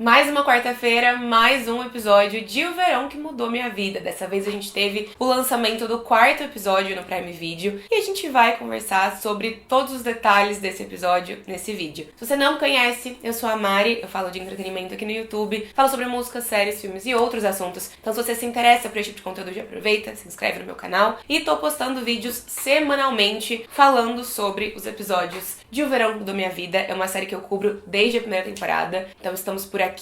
Mais uma quarta-feira, mais um episódio de O Verão que Mudou Minha Vida. Dessa vez a gente teve o lançamento do quarto episódio no Prime Video e a gente vai conversar sobre todos os detalhes desse episódio nesse vídeo. Se você não me conhece, eu sou a Mari, eu falo de entretenimento aqui no YouTube, falo sobre músicas, séries, filmes e outros assuntos. Então se você se interessa por esse tipo de conteúdo, já aproveita, se inscreve no meu canal e tô postando vídeos semanalmente falando sobre os episódios de O Verão que Mudou Minha Vida. É uma série que eu cubro desde a primeira temporada, então estamos por aqui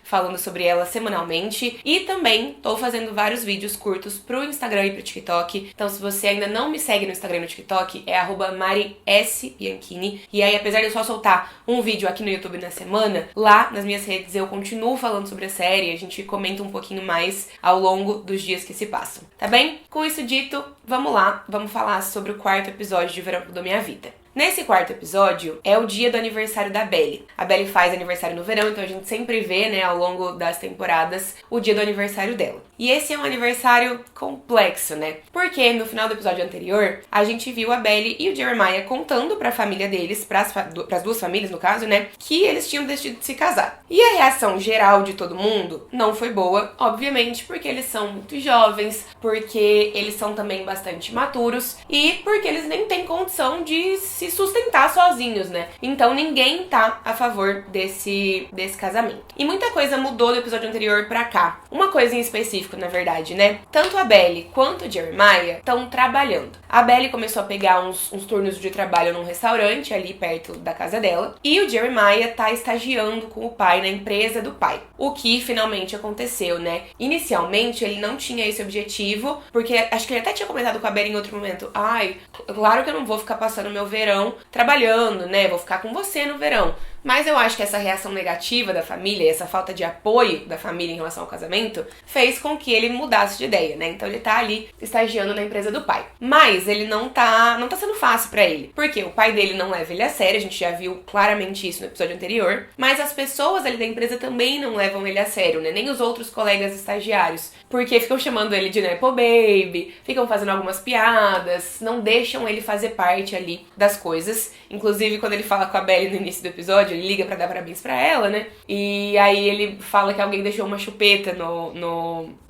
falando sobre ela semanalmente e também tô fazendo vários vídeos curtos pro Instagram e pro TikTok. Então se você ainda não me segue no Instagram e no TikTok, é @mariSbianchini. E aí, apesar de eu só soltar um vídeo aqui no YouTube na semana, lá nas minhas redes eu continuo falando sobre a série, a gente comenta um pouquinho mais ao longo dos dias que se passam, tá bem? Com isso dito, vamos lá, vamos falar sobre o quarto episódio de O Verão que Mudou Minha Vida. Nesse quarto episódio, é o dia do aniversário da Belly. A Belly faz aniversário no verão, então a gente sempre vê, né, ao longo das temporadas, o dia do aniversário dela. E esse é um aniversário complexo, né? Porque no final do episódio anterior, a gente viu a Belly e o Jeremiah contando pra família deles, pras duas famílias, no caso, né, que eles tinham decidido se casar. E a reação geral de todo mundo não foi boa, obviamente, porque eles são muito jovens, porque eles são também bastante maturos e porque eles nem têm condição de se sustentar sozinhos, né? Então ninguém tá a favor desse casamento. E muita coisa mudou do episódio anterior pra cá. Uma coisa em específico, na verdade, né? Tanto a Belly quanto o Jeremiah estão trabalhando. A Belly começou a pegar uns turnos de trabalho num restaurante ali perto da casa dela. E o Jeremiah tá estagiando com o pai na empresa do pai. O que finalmente aconteceu, né? Inicialmente ele não tinha esse objetivo, porque acho que ele até tinha comentado com a Belly em outro momento. Ai, claro que eu não vou ficar passando meu verão trabalhando, né? Vou ficar com você no verão. Mas eu acho que essa reação negativa da família, essa falta de apoio da família em relação ao casamento, fez com que ele mudasse de ideia, né? Então ele tá ali estagiando na empresa do pai. Mas ele não tá sendo fácil pra ele. Porque o pai dele não leva ele a sério, a gente já viu claramente isso no episódio anterior. Mas as pessoas ali da empresa também não levam ele a sério, né? Nem os outros colegas estagiários. Porque ficam chamando ele de Nepo Baby, ficam fazendo algumas piadas, não deixam ele fazer parte ali das coisas. Inclusive, quando ele fala com a Belly no início do episódio, ele liga pra dar parabéns pra ela, né? E aí ele fala que alguém deixou uma chupeta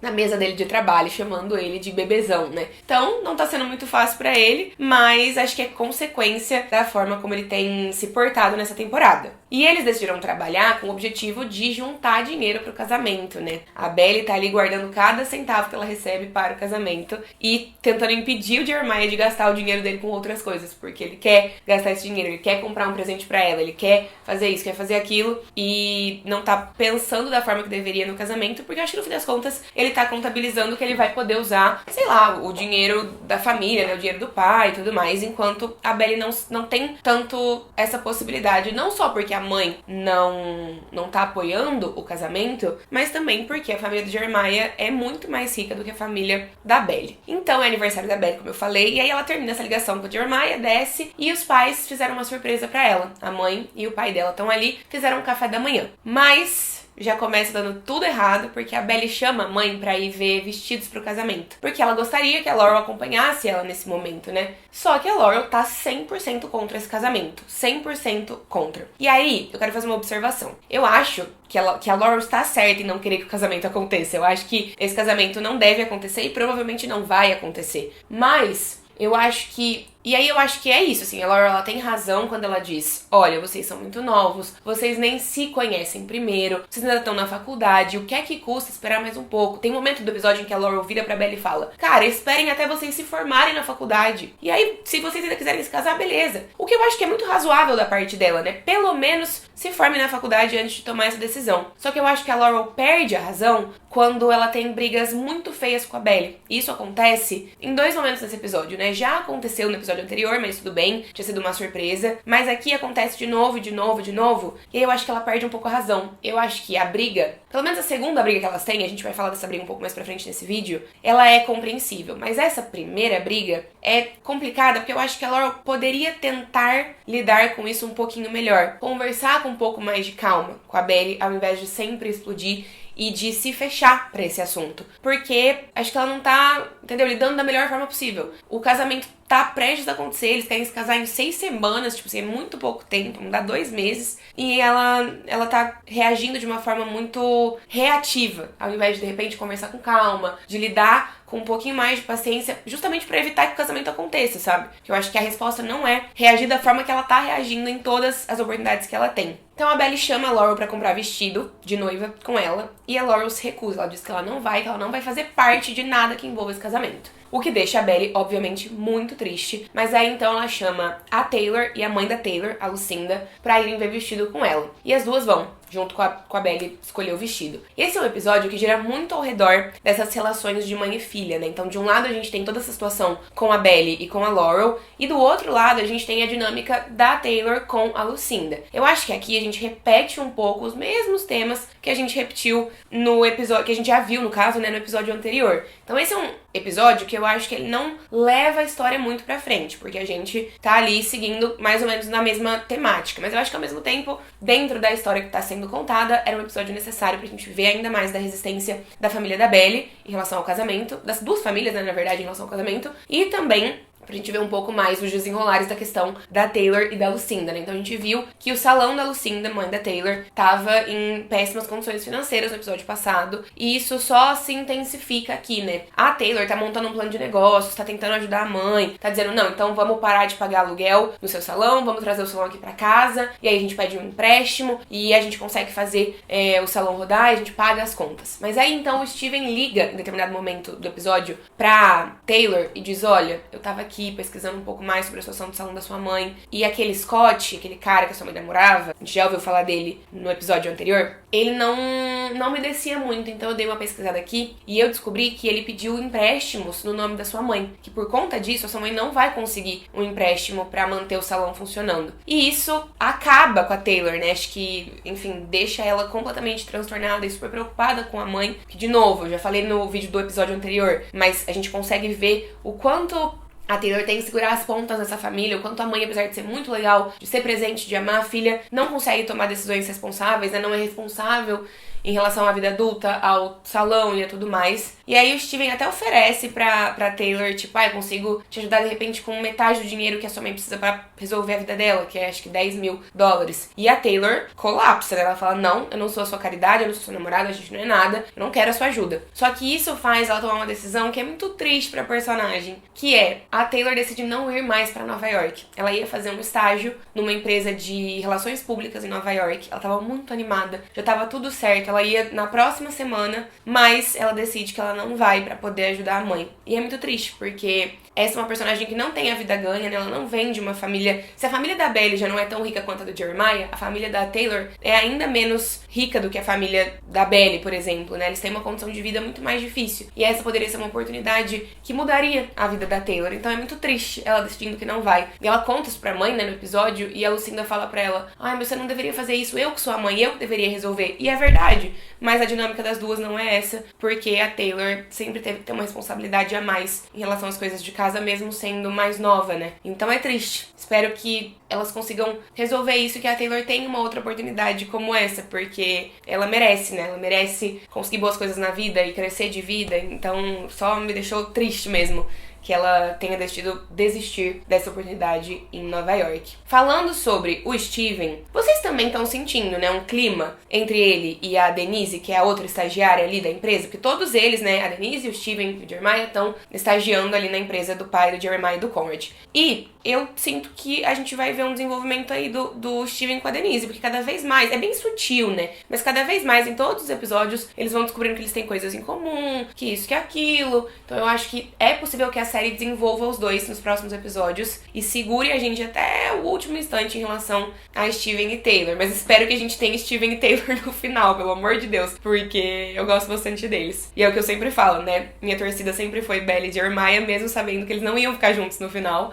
na mesa dele de trabalho, chamando ele de bebezão, né? Então, não tá sendo muito fácil pra ele, mas acho que é consequência da forma como ele tem se portado nessa temporada. E eles decidiram trabalhar com o objetivo de juntar dinheiro pro casamento, né? A Belly tá ali guardando cada centavo que ela recebe para o casamento e tentando impedir o Jeremiah de gastar o dinheiro dele com outras coisas, porque ele quer gastar esse dinheiro, ele quer comprar um presente pra ela, ele quer fazer isso, quer fazer aquilo e não tá pensando da forma que deveria no casamento, porque acho que no fim das contas ele tá contabilizando que ele vai poder usar, sei lá, o dinheiro da família, né, o dinheiro do pai e tudo mais, enquanto a Belly não tem tanto essa possibilidade, não só porque a mãe não tá apoiando o casamento, mas também porque a família do Jeremiah é muito mais rica do que a família da Belly. Então é aniversário da Belly, como eu falei, e aí ela termina essa ligação com o Jeremiah, desce e os pais fizeram uma surpresa pra ela. A mãe e o pai dela estão ali, fizeram um café da manhã. Mas já começa dando tudo errado, porque a Belly chama a mãe pra ir ver vestidos pro casamento. Porque ela gostaria que a Laurel acompanhasse ela nesse momento, né? Só que a Laurel tá 100% contra esse casamento. 100% contra. E aí, eu quero fazer uma observação. Eu acho que a Laurel está certa em não querer que o casamento aconteça. Eu acho que esse casamento não deve acontecer e provavelmente não vai acontecer. Mas eu acho que... E aí eu acho que é isso, assim, a Laurel ela tem razão quando ela diz, olha, vocês são muito novos, vocês nem se conhecem primeiro, vocês ainda estão na faculdade, o que é que custa esperar mais um pouco? Tem um momento do episódio em que a Laurel vira pra Belly e fala, cara, esperem até vocês se formarem na faculdade. E aí, se vocês ainda quiserem se casar, beleza. O que eu acho que é muito razoável da parte dela, né? Pelo menos se forme na faculdade antes de tomar essa decisão. Só que eu acho que a Laurel perde a razão quando ela tem brigas muito feias com a Belly. Isso acontece em dois momentos desse episódio, né? Já aconteceu no episódio anterior, mas tudo bem, tinha sido uma surpresa. Mas aqui acontece de novo, de novo, de novo. E aí eu acho que ela perde um pouco a razão. Eu acho que a briga, pelo menos a segunda briga que elas têm, a gente vai falar dessa briga um pouco mais pra frente nesse vídeo, ela é compreensível. Mas essa primeira briga é complicada, porque eu acho que a Laurel poderia tentar lidar com isso um pouquinho melhor. Conversar com um pouco mais de calma com a Belly, ao invés de sempre explodir e de se fechar pra esse assunto. Porque acho que ela não tá, entendeu, lidando da melhor forma possível. O casamento tá prestes a acontecer, eles querem se casar em 6 semanas, tipo assim, é muito pouco tempo, não dá 2 meses, e ela tá reagindo de uma forma muito reativa, ao invés de repente conversar com calma, de lidar com um pouquinho mais de paciência, justamente pra evitar que o casamento aconteça, sabe? Que eu acho que a resposta não é reagir da forma que ela tá reagindo em todas as oportunidades que ela tem. Então a Belly chama a Laurel pra comprar vestido de noiva com ela, e a Laurel se recusa, ela diz que ela não vai fazer parte de nada que envolva esse casamento. O que deixa a Belly, obviamente, muito triste. Mas aí, então, ela chama a Taylor e a mãe da Taylor, a Lucinda, pra irem ver vestido com ela. E as duas vão, junto com a Belly, escolher o vestido. Esse é um episódio que gira muito ao redor dessas relações de mãe e filha, né? Então, de um lado, a gente tem toda essa situação com a Belly e com a Laurel. E do outro lado, a gente tem a dinâmica da Taylor com a Lucinda. Eu acho que aqui a gente repete um pouco os mesmos temas que a gente repetiu no episódio, que a gente já viu, no caso, né, no episódio anterior. Então, esse é um episódio que eu acho que ele não leva a história muito pra frente, porque a gente tá ali seguindo mais ou menos na mesma temática. Mas eu acho que ao mesmo tempo, dentro da história que tá sendo contada, era um episódio necessário pra gente ver ainda mais da resistência da família da Belly em relação ao casamento, das duas famílias, né, na verdade, em relação ao casamento, e também pra gente ver um pouco mais os desenrolares da questão da Taylor e da Lucinda, né? Então a gente viu que o salão da Lucinda, mãe da Taylor, tava em péssimas condições financeiras no episódio passado, e isso só se intensifica aqui, né? A Taylor tá montando um plano de negócios, tá tentando ajudar a mãe, tá dizendo, não, então vamos parar de pagar aluguel no seu salão, vamos trazer o salão aqui pra casa, e aí a gente pede um empréstimo, e a gente consegue fazer o salão rodar, e a gente paga as contas. Mas aí então o Steven liga, em determinado momento do episódio, pra Taylor e diz, olha, eu tava aqui pesquisando um pouco mais sobre a situação do salão da sua mãe, e aquele Scott, aquele cara que a sua mãe namorava, a gente já ouviu falar dele no episódio anterior, ele não me descia muito, então eu dei uma pesquisada aqui e eu descobri que ele pediu empréstimos no nome da sua mãe, que por conta disso a sua mãe não vai conseguir um empréstimo pra manter o salão funcionando. E isso acaba com a Taylor, né? Acho que, enfim, deixa ela completamente transtornada e super preocupada com a mãe, que de novo, eu já falei no vídeo do episódio anterior, mas a gente consegue ver o quanto a Taylor tem que segurar as pontas dessa família, o quanto a mãe, apesar de ser muito legal, de ser presente, de amar a filha, não consegue tomar decisões responsáveis, né? Não é responsável em relação à vida adulta, ao salão e a tudo mais. E aí o Steven até oferece pra Taylor, tipo, eu consigo te ajudar de repente com metade do dinheiro que a sua mãe precisa pra resolver a vida dela, que é acho que $10.000. E a Taylor colapsa, né? Ela fala, não, eu não sou a sua caridade, eu não sou sua namorada, a gente não é nada, eu não quero a sua ajuda. Só que isso faz ela tomar uma decisão que é muito triste pra personagem, que é, a Taylor decide não ir mais pra Nova York. Ela ia fazer um estágio numa empresa de relações públicas em Nova York, ela tava muito animada, já tava tudo certo, ela ia na próxima semana, mas ela decide que ela não vai pra poder ajudar a mãe. E é muito triste, porque essa é uma personagem que não tem a vida ganha, né? Ela não vem de uma família... Se a família da Belly já não é tão rica quanto a do Jeremiah, a família da Taylor é ainda menos rica do que a família da Belly, por exemplo, né? Eles têm uma condição de vida muito mais difícil. E essa poderia ser uma oportunidade que mudaria a vida da Taylor. Então é muito triste ela decidindo que não vai. E ela conta isso pra mãe, né, no episódio, e a Lucinda fala pra ela, mas você não deveria fazer isso, eu que sou a mãe, eu que deveria resolver. E é verdade. Mas a dinâmica das duas não é essa, porque a Taylor sempre teve que ter uma responsabilidade a mais em relação às coisas de casa, mesmo sendo mais nova, né? Então é triste. Espero que elas consigam resolver isso e que a Taylor tenha uma outra oportunidade como essa, porque ela merece, né? Ela merece conseguir boas coisas na vida e crescer de vida, então só me deixou triste mesmo que ela tenha decidido desistir dessa oportunidade em Nova York. Falando sobre o Steven, vocês também estão sentindo, né, um clima entre ele e a Denise, que é a outra estagiária ali da empresa? Porque todos eles, né, a Denise, o Steven e o Jeremiah estão estagiando ali na empresa do pai do Jeremiah e do Conrad. E eu sinto que a gente vai ver um desenvolvimento aí do Steven com a Denise, porque cada vez mais, é bem sutil, né, mas cada vez mais em todos os episódios eles vão descobrindo que eles têm coisas em comum, que isso, que aquilo. Então eu acho que é possível que a série desenvolva os dois nos próximos episódios e segure a gente até o último instante em relação a Steven e Taylor. Mas espero que a gente tenha Steven e Taylor no final, pelo amor de Deus, porque eu gosto bastante deles. E é o que eu sempre falo, né? Minha torcida sempre foi Belly e Jeremiah, mesmo sabendo que eles não iam ficar juntos no final.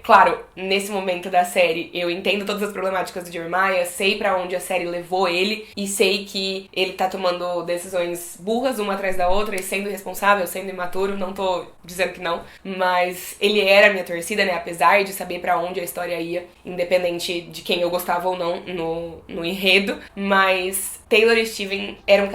Claro, nesse momento da série, eu entendo todas as problemáticas do Jeremiah, sei pra onde a série levou ele e sei que ele tá tomando decisões burras uma atrás da outra e sendo irresponsável, sendo imaturo. Não tô dizendo dizendo que não, mas ele era a minha torcida, né, apesar de saber pra onde a história ia, independente de quem eu gostava ou não no enredo, mas Taylor e Steven é um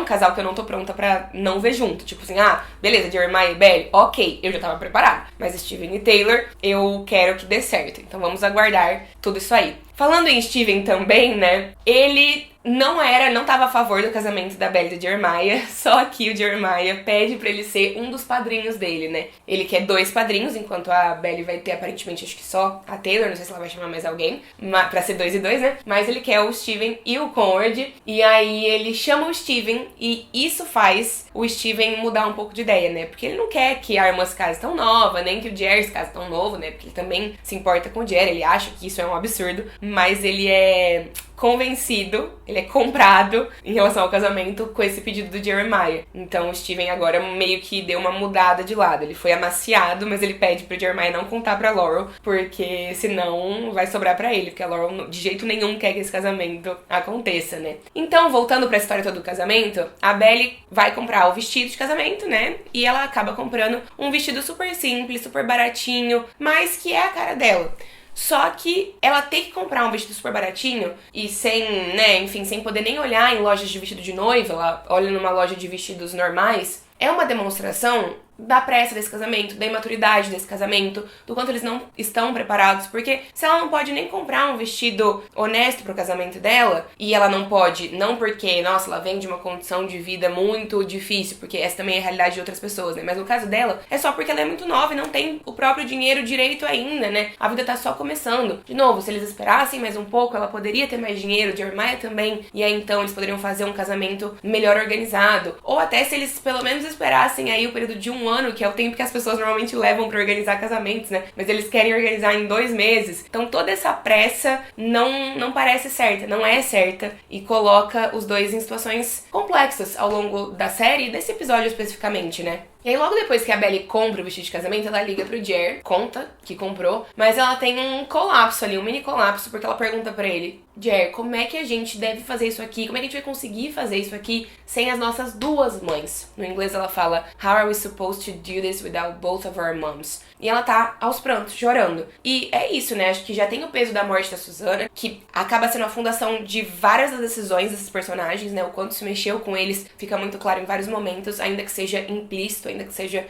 casal que eu não tô pronta pra não ver junto, tipo assim, beleza, Jeremiah e Belly, ok, eu já tava preparada, mas Steven e Taylor, eu quero que dê certo, então vamos aguardar tudo isso aí. Falando em Steven também, né, ele não tava a favor do casamento da Belly e do Jeremiah, só que o Jeremiah pede pra ele ser um dos padrinhos dele, né. Ele quer 2 padrinhos, enquanto a Belly vai ter aparentemente, acho que só a Taylor, não sei se ela vai chamar mais alguém, pra ser 2 e 2, né. Mas ele quer o Steven e o Conrad, e aí ele chama o Steven, e isso faz o Steven mudar um pouco de ideia, né. Porque ele não quer que a irmã se case tão nova, nem que o Jer se case tão novo, né. Porque ele também se importa com o Jer, ele acha que isso é um absurdo, mas ele é convencido, ele é comprado em relação ao casamento com esse pedido do Jeremiah. Então o Steven agora meio que deu uma mudada de lado. Ele foi amaciado, mas ele pede pro Jeremiah não contar pra Laurel, porque senão vai sobrar pra ele, porque a Laurel de jeito nenhum quer que esse casamento aconteça, né? Então, voltando pra história toda do casamento, a Belly vai comprar o vestido de casamento, né? E ela acaba comprando um vestido super simples, super baratinho, mas que é a cara dela. Só que ela tem que comprar um vestido super baratinho e sem, né, enfim, sem poder nem olhar em lojas de vestido de noiva, ela olha numa loja de vestidos normais, é uma demonstração da pressa desse casamento, da imaturidade desse casamento, do quanto eles não estão preparados, porque se ela não pode nem comprar um vestido honesto pro casamento dela, e ela não pode, não porque, nossa, ela vem de uma condição de vida muito difícil, porque essa também é a realidade de outras pessoas, né, mas no caso dela, é só porque ela é muito nova e não tem o próprio dinheiro direito ainda, né, a vida tá só começando. De novo, se eles esperassem mais um pouco, ela poderia ter mais dinheiro, Jeremiah também, e aí então eles poderiam fazer um casamento melhor organizado, ou até se eles pelo menos esperassem aí o período de um ano, que é o tempo que as pessoas normalmente levam pra organizar casamentos, né? Mas eles querem organizar em 2 meses. Então toda essa pressa não parece certa, não é certa, e coloca os dois em situações complexas ao longo da série e desse episódio especificamente, né? E aí logo depois que a Belly compra o vestido de casamento, ela liga pro Jer, conta que comprou, mas ela tem um colapso ali, um mini colapso, porque ela pergunta pra ele: Jer, como é que a gente deve fazer isso aqui? Como é que a gente vai conseguir fazer isso aqui sem as nossas 2 mães? No inglês ela fala: How are we supposed to do this without both of our moms? E ela tá aos prantos, chorando. E é isso, né? Acho que já tem o peso da morte da Susana, que acaba sendo a fundação de várias das decisões desses personagens, né? O quanto se mexeu com eles fica muito claro em vários momentos, ainda que seja implícito, ainda que seja,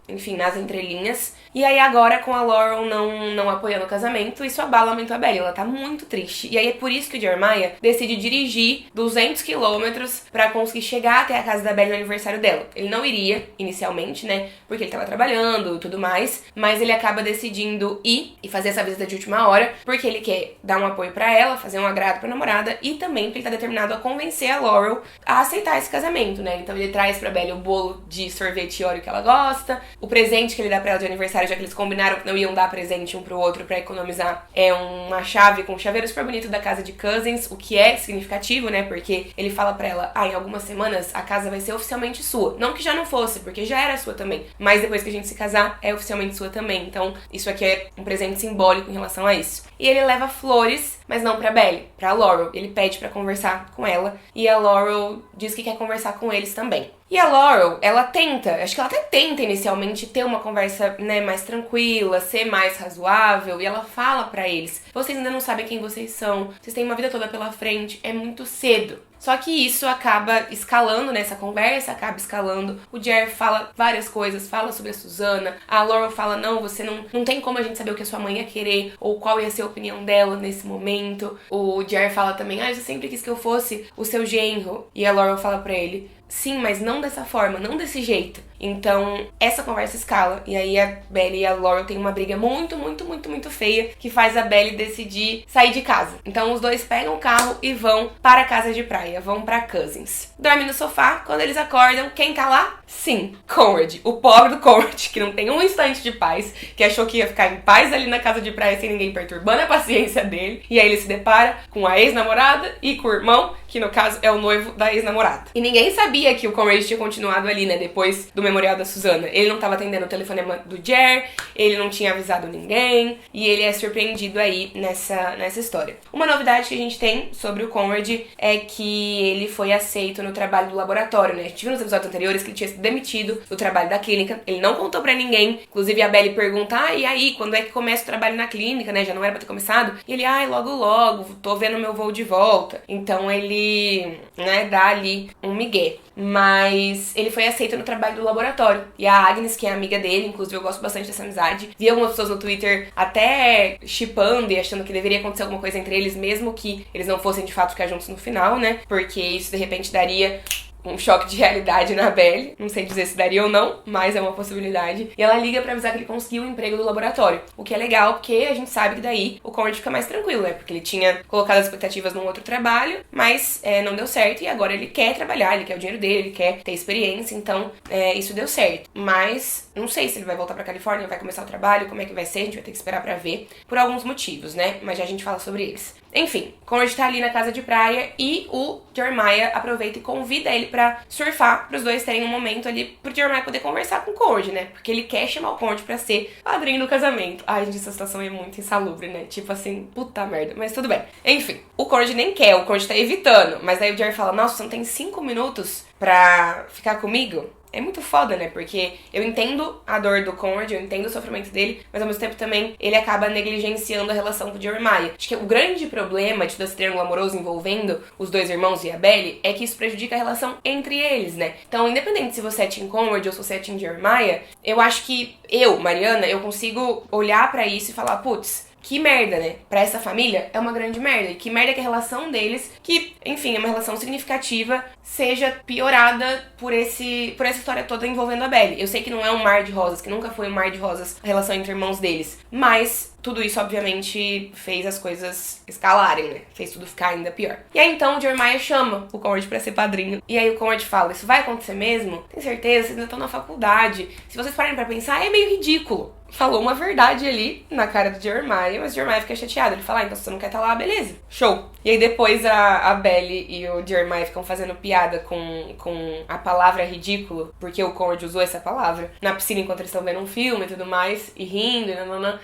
enfim, nas entrelinhas. E aí agora, com a Laurel não apoiando o casamento, isso abala muito a Belly, ela tá muito triste. E aí é por isso que o Jeremiah decide dirigir 200 quilômetros pra conseguir chegar até a casa da Belly no aniversário dela. Ele não iria, inicialmente, né, porque ele tava trabalhando e tudo mais, mas ele acaba decidindo ir e fazer essa visita de última hora, porque ele quer dar um apoio pra ela, fazer um agrado pra namorada, e também porque ele tá determinado a convencer a Laurel a aceitar esse casamento, né. Então ele traz pra Belly o bolo de sorvete e Oreo que ela gosta, o presente que ele dá pra ela de aniversário, já que eles combinaram que não iam dar presente um pro outro pra economizar, é uma chave com um chaveiro super bonito da casa de Cousins, o que é significativo, né, porque ele fala pra ela: em algumas semanas a casa vai ser oficialmente sua. Não que já não fosse, porque já era sua também, mas depois que a gente se casar, é oficialmente sua também. Então isso aqui é um presente simbólico em relação a isso. E ele leva flores, mas não pra Belly, pra Laurel. Ele pede pra conversar com ela, e a Laurel diz que quer conversar com eles também. E a Laurel, ela tenta, acho que ela até tenta inicialmente ter uma conversa, né, mais tranquila, ser mais razoável, e ela fala pra eles: vocês ainda não sabem quem vocês são, vocês têm uma vida toda pela frente, é muito cedo. Só que isso acaba escalando nessa conversa, acaba escalando. O Jer fala várias coisas, fala sobre a Susana. A Laurel fala: não, você não tem como a gente saber o que a sua mãe ia querer, ou qual ia ser a opinião dela nesse momento. O Jer fala também: você sempre quis que eu fosse o seu genro. E a Laurel fala pra ele: sim, mas não dessa forma, não desse jeito. Então, essa conversa escala, e aí a Belly e a Laurel tem uma briga muito, muito, muito, muito feia, que faz a Belly decidir sair de casa. Então, os dois pegam o carro e vão para a casa de praia, vão pra Cousins. Dormem no sofá, quando eles acordam, quem tá lá? Sim, Conrad, o pobre do Conrad, que não tem um instante de paz, que achou que ia ficar em paz ali na casa de praia sem ninguém perturbando a paciência dele, e aí ele se depara com a ex-namorada e com o irmão, que no caso é o noivo da ex-namorada. E ninguém sabia que o Conrad tinha continuado ali, né, depois do memorial da Susana. Ele não tava atendendo o telefonema do Jer, ele não tinha avisado ninguém, e ele é surpreendido aí nessa história. Uma novidade que a gente tem sobre o Conrad é que ele foi aceito no trabalho do laboratório, né? A gente viu nos episódios anteriores que ele tinha sido demitido do trabalho da clínica, ele não contou pra ninguém, inclusive a Belly pergunta, e aí, quando é que começa o trabalho na clínica, né? Já não era pra ter começado. E ele, logo, tô vendo meu voo de volta. Então ele, né, dá ali um migué. Mas ele foi aceito no trabalho do laboratório. E a Agnes, que é amiga dele, inclusive eu gosto bastante dessa amizade, vi algumas pessoas no Twitter até shippando e achando que deveria acontecer alguma coisa entre eles, mesmo que eles não fossem de fato ficar juntos no final, né? Porque isso de repente daria um choque de realidade na Belly. Não sei dizer se daria ou não, mas é uma possibilidade. E ela liga pra avisar que ele conseguiu o emprego do laboratório. O que é legal, porque a gente sabe que daí o Conrad fica mais tranquilo, né? Porque ele tinha colocado as expectativas num outro trabalho, mas não deu certo. E agora ele quer trabalhar, ele quer o dinheiro dele, ele quer ter experiência. Então, isso deu certo. Mas não sei se ele vai voltar pra Califórnia, vai começar o trabalho, como é que vai ser. A gente vai ter que esperar pra ver. Por alguns motivos, né? Mas já a gente fala sobre eles. Enfim, Conrad tá ali na casa de praia e o Jeremiah aproveita e convida ele pra surfar, pros dois terem um momento ali pro Jeremiah poder conversar com o Conrad, né? Porque ele quer chamar o Conrad pra ser padrinho do casamento. Ai, gente, essa situação é muito insalubre, né? Tipo assim, puta merda, mas tudo bem. Enfim, o Conrad nem quer, o Conrad tá evitando, mas daí o Jerry fala, nossa, você não tem 5 minutos pra ficar comigo? É muito foda, né? Porque eu entendo a dor do Conrad, eu entendo o sofrimento dele, mas ao mesmo tempo também ele acaba negligenciando a relação com o Jeremiah. Acho que o grande problema de todo esse triângulo amoroso envolvendo os dois irmãos e a Belly é que isso prejudica a relação entre eles, né? Então, independente se você é Team Conrad ou se você é Team Jeremiah, eu acho que Mariana, eu consigo olhar pra isso e falar, putz, que merda, né? Pra essa família é uma grande merda. E que merda que a relação deles, que, enfim, é uma relação significativa, seja piorada por essa história toda envolvendo a Belly. Eu sei que não é um mar de rosas, que nunca foi um mar de rosas a relação entre irmãos deles. Mas tudo isso, obviamente, fez as coisas escalarem, né? Fez tudo ficar ainda pior. E aí, então, o Jeremiah chama o Conrad pra ser padrinho. E aí o Conrad fala, isso vai acontecer mesmo? Tem certeza? Vocês ainda estão na faculdade. Se vocês pararem pra pensar, é meio ridículo. Falou uma verdade ali na cara do Jeremiah, mas o Jeremiah fica chateado. Ele fala, então se você não quer estar lá, beleza, show. E aí depois a Belly e o Jeremiah ficam fazendo piada com a palavra ridículo, porque o Conrad usou essa palavra na piscina enquanto eles estão vendo um filme e tudo mais, e rindo,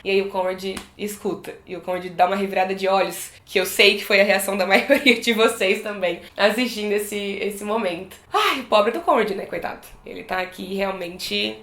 e aí o Conrad escuta. E o Conrad dá uma revirada de olhos, que eu sei que foi a reação da maioria de vocês também, assistindo esse momento. Ai, o pobre do Conrad, né, coitado. Ele tá aqui realmente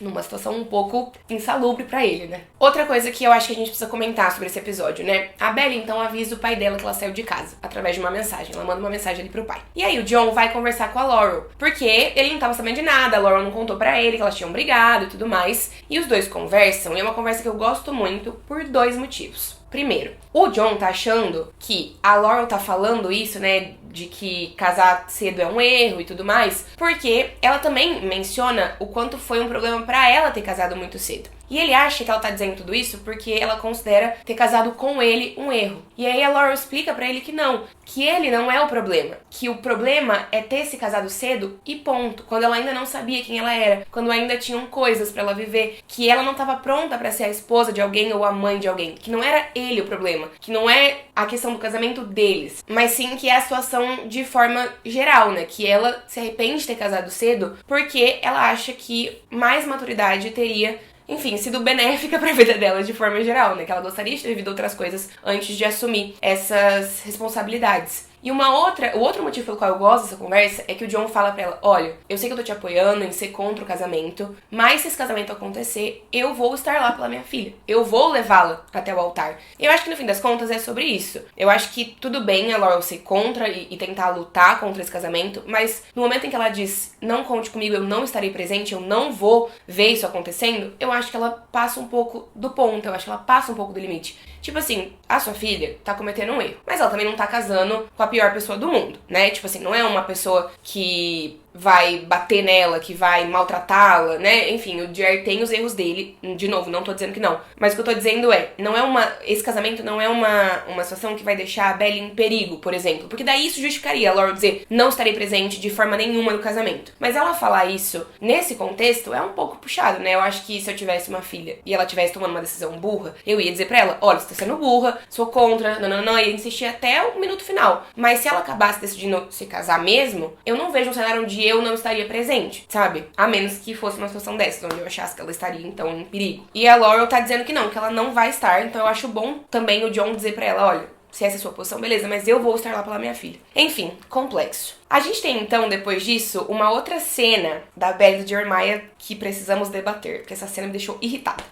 numa situação um pouco insalubre pra ele, né? Outra coisa que eu acho que a gente precisa comentar sobre esse episódio, né? A Belly, então, avisa o pai dela que ela saiu de casa, através de uma mensagem. Ela manda uma mensagem ali pro pai. E aí o John vai conversar com a Laurel, porque ele não tava sabendo de nada, a Laurel não contou pra ele que elas tinham brigado e tudo mais. E os dois conversam, e é uma conversa que eu gosto muito por 2 motivos. Primeiro, o John tá achando que a Laurel tá falando isso, né, de que casar cedo é um erro e tudo mais, porque ela também menciona o quanto foi um problema pra ela ter casado muito cedo. E ele acha que ela tá dizendo tudo isso porque ela considera ter casado com ele um erro. E aí a Laurel explica pra ele que não, que ele não é o problema, que o problema é ter se casado cedo e ponto, quando ela ainda não sabia quem ela era, quando ainda tinham coisas pra ela viver, que ela não tava pronta pra ser a esposa de alguém ou a mãe de alguém, que não era ele o problema, que não é a questão do casamento deles, mas sim que é a situação de forma geral, né, que ela se arrepende de ter casado cedo porque ela acha que mais maturidade teria, enfim, sido benéfica pra vida dela de forma geral, né? Que ela gostaria de ter vivido outras coisas antes de assumir essas responsabilidades. E o outro motivo pelo qual eu gosto dessa conversa é que o John fala pra ela, olha, eu sei que eu tô te apoiando em ser contra o casamento, mas se esse casamento acontecer, eu vou estar lá pela minha filha. Eu vou levá-la até o altar. Eu acho que no fim das contas é sobre isso. Eu acho que tudo bem a Laurel ser contra e tentar lutar contra esse casamento, mas no momento em que ela diz, não conte comigo, eu não estarei presente, eu não vou ver isso acontecendo, eu acho que ela passa um pouco do ponto, eu acho que ela passa um pouco do limite. Tipo assim, a sua filha tá cometendo um erro, mas ela também não tá casando com a pior pessoa do mundo, né? Tipo assim, não é uma pessoa que vai bater nela, que vai maltratá-la, né? Enfim, o Jer tem os erros dele. De novo, não tô dizendo que não. Mas o que eu tô dizendo esse casamento não é uma situação que vai deixar a Belly em perigo, por exemplo. Porque daí isso justificaria a Laurel dizer, não estarei presente de forma nenhuma no casamento. Mas ela falar isso nesse contexto é um pouco puxado, né? Eu acho que se eu tivesse uma filha e ela estivesse tomando uma decisão burra, eu ia dizer pra ela, olha, você tá sendo burra, sou contra, não, ia insistir até o minuto final. Mas se ela acabasse decidindo se casar mesmo, eu não vejo um cenário onde eu não estaria presente, sabe? A menos que fosse uma situação dessas, onde eu achasse que ela estaria, então, em perigo. E a Laurel tá dizendo que ela não vai estar, então eu acho bom também o Jon dizer pra ela, olha, se essa é a sua posição, beleza, mas eu vou estar lá pela minha filha. Enfim, complexo. A gente tem, então, depois disso, uma outra cena da Belly e do Jeremiah que precisamos debater, porque essa cena me deixou irritada.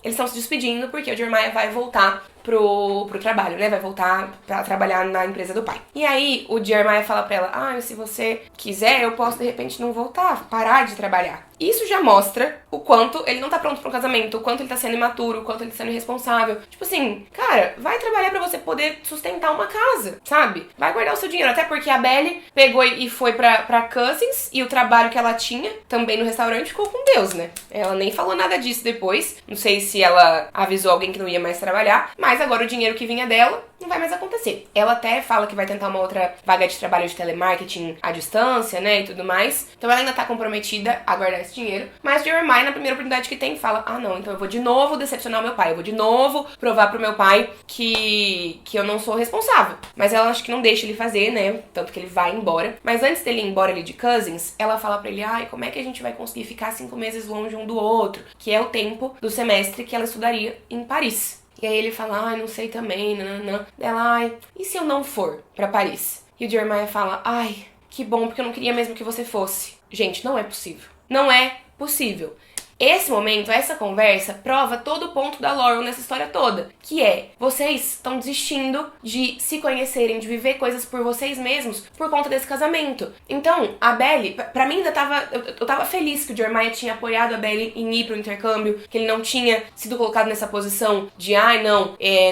Eles estão se despedindo porque o Jeremiah vai voltar pro trabalho, né? Vai voltar pra trabalhar na empresa do pai. E aí, o Jeremiah fala pra ela, se você quiser, eu posso, de repente, não voltar, parar de trabalhar. Isso já mostra o quanto ele não tá pronto pro casamento, o quanto ele tá sendo imaturo, o quanto ele tá sendo irresponsável. Tipo assim, cara, vai trabalhar pra você poder sustentar uma casa, sabe? Vai guardar o seu dinheiro, até porque a Belly pegou e foi pra Cousins, e o trabalho que ela tinha, também no restaurante, ficou com Deus, né? Ela nem falou nada disso depois, não sei se ela avisou alguém que não ia mais trabalhar, mas agora o dinheiro que vinha dela não vai mais acontecer. Ela até fala que vai tentar uma outra vaga de trabalho de telemarketing à distância, né, e tudo mais. Então ela ainda tá comprometida a guardar esse dinheiro. Mas Jeremiah, na primeira oportunidade que tem, fala, não, então eu vou de novo decepcionar o meu pai. Eu vou de novo provar pro meu pai que eu não sou responsável. Mas ela acho que não deixa ele fazer, né, tanto que ele vai embora. Mas antes dele ir embora ali de Cousins, ela fala pra ele, como é que a gente vai conseguir ficar 5 meses longe um do outro? Que é o tempo do semestre que ela estudaria em Paris. E aí ele fala, não sei também, nananã. Ela, e se eu não for pra Paris? E o Jeremiah fala, que bom, porque eu não queria mesmo que você fosse. Gente, não é possível. Não é possível. Esse momento, essa conversa, prova todo o ponto da Laurel nessa história toda. Que é, vocês estão desistindo de se conhecerem, de viver coisas por vocês mesmos por conta desse casamento. Então, a Belly, pra mim ainda tava... Eu tava feliz que o Jeremiah tinha apoiado a Belly em ir pro intercâmbio, que ele não tinha sido colocado nessa posição de,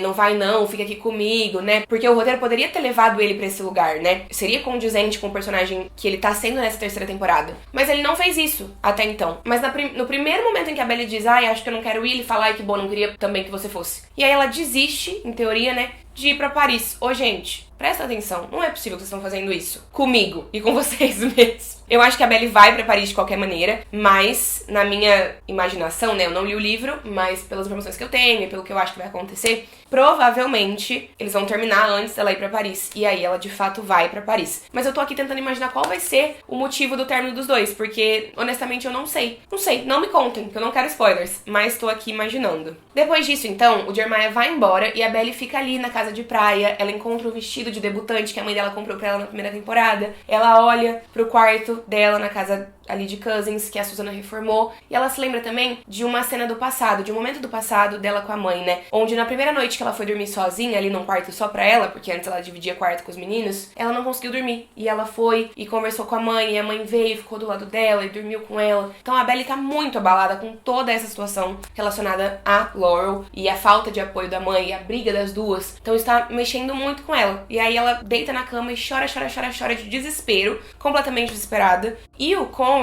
não vai não, fica aqui comigo, né? Porque o roteiro poderia ter levado ele pra esse lugar, né? Seria condizente com o personagem que ele tá sendo nessa terceira temporada. Mas ele não fez isso até então. Mas no primeiro momento em que a Belly diz, acho que eu não quero ir, ele fala, que bom, não queria também que você fosse. E aí ela desiste, em teoria, né, de ir pra Paris. Gente, presta atenção, não é possível que vocês estão fazendo isso comigo e com vocês mesmos. Eu acho que a Belly vai pra Paris de qualquer maneira, mas na minha imaginação, né, eu não li o livro, mas pelas informações que eu tenho e pelo que eu acho que vai acontecer, provavelmente eles vão terminar antes dela ir pra Paris. E aí ela de fato vai pra Paris. Mas eu tô aqui tentando imaginar qual vai ser o motivo do término dos dois, porque honestamente eu não sei. Não me contem, que eu não quero spoilers, mas tô aqui imaginando. Depois disso, então, o Jeremiah vai embora e a Belly fica ali na casa de praia. Ela encontra o vestido de debutante que a mãe dela comprou pra ela na primeira temporada. Ela olha pro quarto dela na casa ali de Cousins, que a Susana reformou, e ela se lembra também de uma cena do passado, de um momento do passado dela com a mãe, né? Onde na primeira noite que ela foi dormir sozinha, ali num quarto só pra ela, porque antes ela dividia quarto com os meninos, ela não conseguiu dormir. E ela foi e conversou com a mãe, e a mãe veio, ficou do lado dela e dormiu com ela. Então a Belly tá muito abalada com toda essa situação relacionada a Laurel e a falta de apoio da mãe e a briga das duas. Então isso tá mexendo muito com ela. E aí ela deita na cama e chora de desespero, completamente desesperada. E o Conrad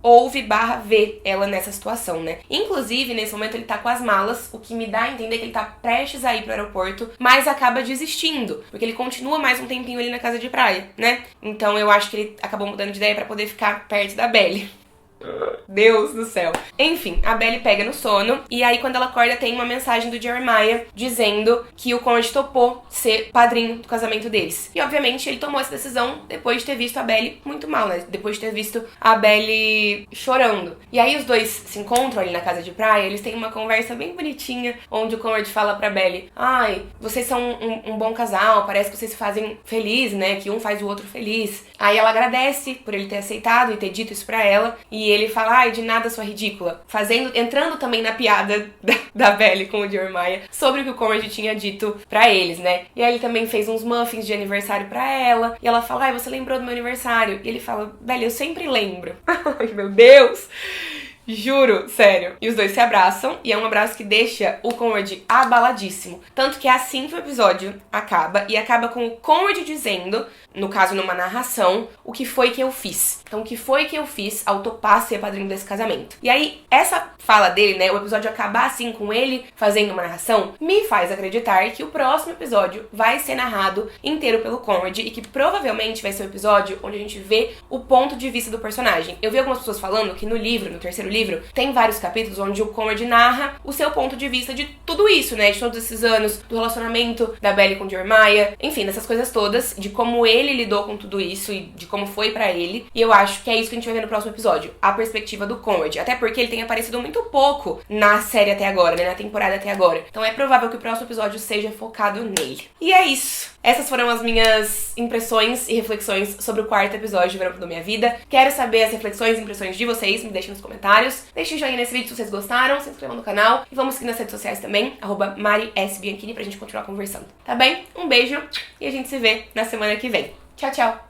ouve/vê ela nessa situação, né? Inclusive, nesse momento, ele tá com as malas, o que me dá a entender que ele tá prestes a ir pro aeroporto, mas acaba desistindo, porque ele continua mais um tempinho ali na casa de praia, né? Então eu acho que ele acabou mudando de ideia pra poder ficar perto da Belly. Deus do céu. Enfim, a Belly pega no sono e aí quando ela acorda tem uma mensagem do Jeremiah dizendo que o Conrad topou ser padrinho do casamento deles. E obviamente ele tomou essa decisão depois de ter visto a Belly muito mal, né? Depois de ter visto a Belly chorando. E aí os dois se encontram ali na casa de praia, eles têm uma conversa bem bonitinha, onde o Conrad fala pra Belly, vocês são um bom casal, parece que vocês se fazem feliz, né? Que um faz o outro feliz. Aí ela agradece por ele ter aceitado e ter dito isso pra ela. E ele fala, de nada, sua ridícula. Entrando também na piada da Belly com o Jeremiah sobre o que o Conrad tinha dito pra eles, né? E aí ele também fez uns muffins de aniversário pra ela. E ela fala, você lembrou do meu aniversário? E ele fala, Belly, eu sempre lembro. Ai, meu Deus! Juro, sério. E os dois se abraçam, e é um abraço que deixa o Conrad abaladíssimo. Tanto que é assim que o episódio acaba, e acaba com o Conrad dizendo, no caso numa narração, o que foi que eu fiz. Então, o que foi que eu fiz ao topar ser padrinho desse casamento. E aí, essa fala dele, né, o episódio acabar assim com ele fazendo uma narração, me faz acreditar que o próximo episódio vai ser narrado inteiro pelo Conrad e que provavelmente vai ser o episódio onde a gente vê o ponto de vista do personagem. Eu vi algumas pessoas falando que no livro, no terceiro livro, tem vários capítulos onde o Conrad narra o seu ponto de vista de tudo isso, né, de todos esses anos, do relacionamento da Belly com Jeremiah, enfim, dessas coisas todas, de como ele lidou com tudo isso e de como foi pra ele. E eu acho que é isso que a gente vai ver no próximo episódio, a perspectiva do Conrad. Até porque ele tem aparecido muito pouco na série até agora, né, na temporada até agora. Então é provável que o próximo episódio seja focado nele. E é isso. Essas foram as minhas impressões e reflexões sobre o quarto episódio de Verão que Mudou Minha Vida. Quero saber as reflexões e impressões de vocês, me deixem nos comentários. Deixem um joinha nesse vídeo se vocês gostaram, se inscrevam no canal e vamos seguir nas redes sociais também, @MariSBianchini, pra gente continuar conversando. Tá bem? Um beijo e a gente se vê na semana que vem. Tchau, tchau!